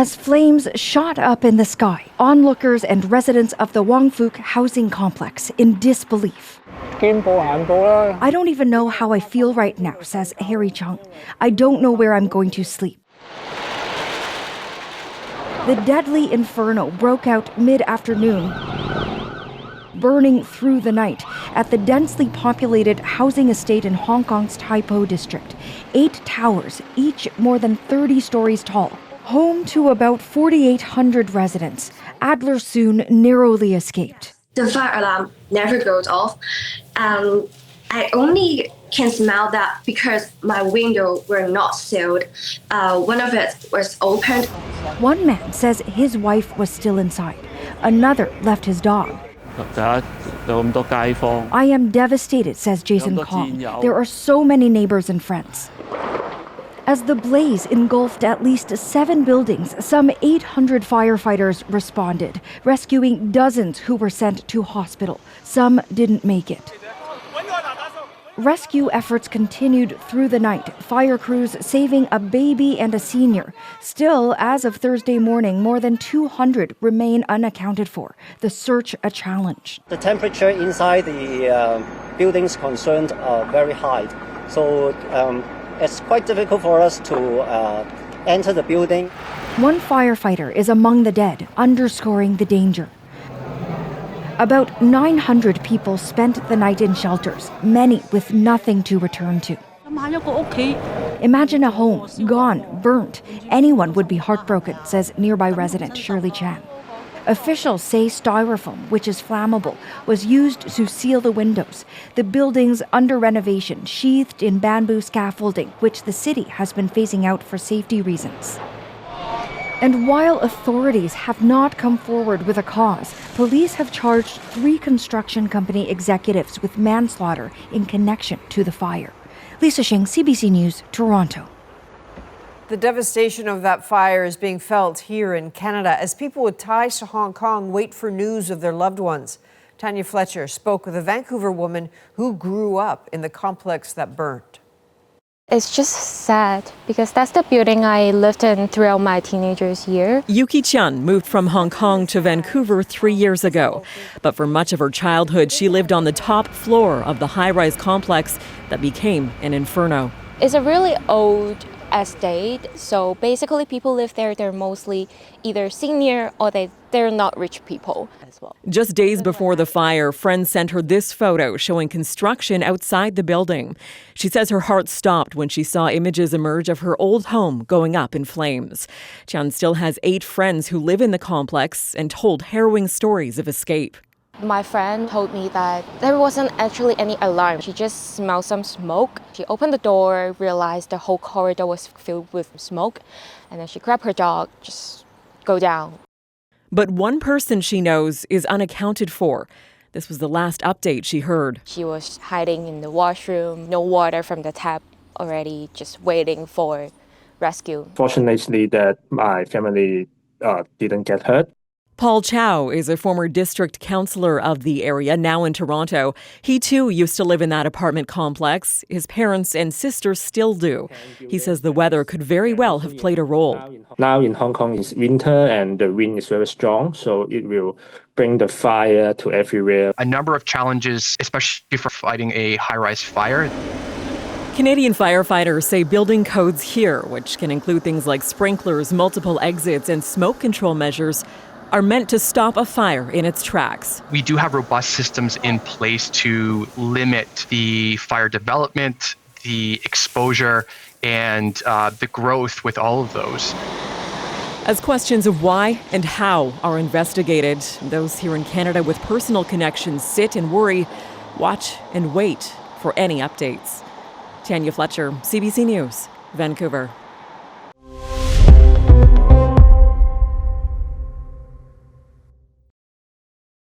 as flames shot up in the sky. Onlookers and residents of the Wang Fuk housing complex in disbelief. I don't even know how I feel right now, says Harry Chung. I don't know where I'm going to sleep. The deadly inferno broke out mid-afternoon, burning through the night at the densely populated housing estate in Hong Kong's Tai Po district. 8 towers, each more than 30 stories tall, home to about 4,800 residents. Adler soon narrowly escaped. The fire alarm never goes off. I only can smell that because my windows were not sealed. One of it was opened. One man says his wife was still inside. Another left his dog. I am devastated, says Jason Kong. There are so many neighbors and friends. As the blaze engulfed at least 7 buildings, some 800 firefighters responded, rescuing dozens who were sent to hospital. Some didn't make it. Rescue efforts continued through the night, fire crews saving a baby and a senior. Still, as of Thursday morning, more than 200 remain unaccounted for. The search a challenge. The temperature inside the buildings concerned are very high, so it's quite difficult for us to enter the building. One firefighter is among the dead, underscoring the danger. About 900 people spent the night in shelters, many with nothing to return to. Imagine a home gone, burnt. Anyone would be heartbroken, says nearby resident Shirley Chan. Officials say styrofoam, which is flammable, was used to seal the windows. The building's under renovation, sheathed in bamboo scaffolding, which the city has been phasing out for safety reasons. And while authorities have not come forward with a cause, police have charged 3 construction company executives with manslaughter in connection to the fire. Lisa Shing, CBC News, Toronto. The devastation of that fire is being felt here in Canada as people with ties to Hong Kong wait for news of their loved ones. Tanya Fletcher spoke with a Vancouver woman who grew up in the complex that burnt. It's just sad because that's the building I lived in throughout my teenagers' year. Yuki Chun moved from Hong Kong to Vancouver 3 years ago. But for much of her childhood, she lived on the top floor of the high-rise complex that became an inferno. It's a really old estate, so basically people live there, they're mostly either senior or they're not rich people as well. Just days before the fire, friends sent her this photo showing construction outside the building. She says her heart stopped when she saw images emerge of her old home going up in flames. Chan still has 8 friends who live in the complex and told harrowing stories of escape. My friend told me that there wasn't actually any alarm. She just smelled some smoke. She opened the door, realized the whole corridor was filled with smoke, and then she grabbed her dog, just go down. But one person she knows is unaccounted for. This was the last update she heard. She was hiding in the washroom, no water from the tap already, just waiting for rescue. Fortunately that my family didn't get hurt. Paul Chow is a former district councillor of the area, now in Toronto. He too used to live in that apartment complex. His parents and sisters still do. He says the weather could very well have played a role. Now in Hong Kong it's winter and the wind is very strong, so it will bring the fire to everywhere. A number of challenges, especially for fighting a high-rise fire. Canadian firefighters say building codes here, which can include things like sprinklers, multiple exits, and smoke control measures, are meant to stop a fire in its tracks. We do have robust systems in place to limit the fire development, the exposure, and the growth with all of those. As questions of why and how are investigated, those here in Canada with personal connections sit and worry, watch and wait for any updates. Tanya Fletcher, CBC News, Vancouver.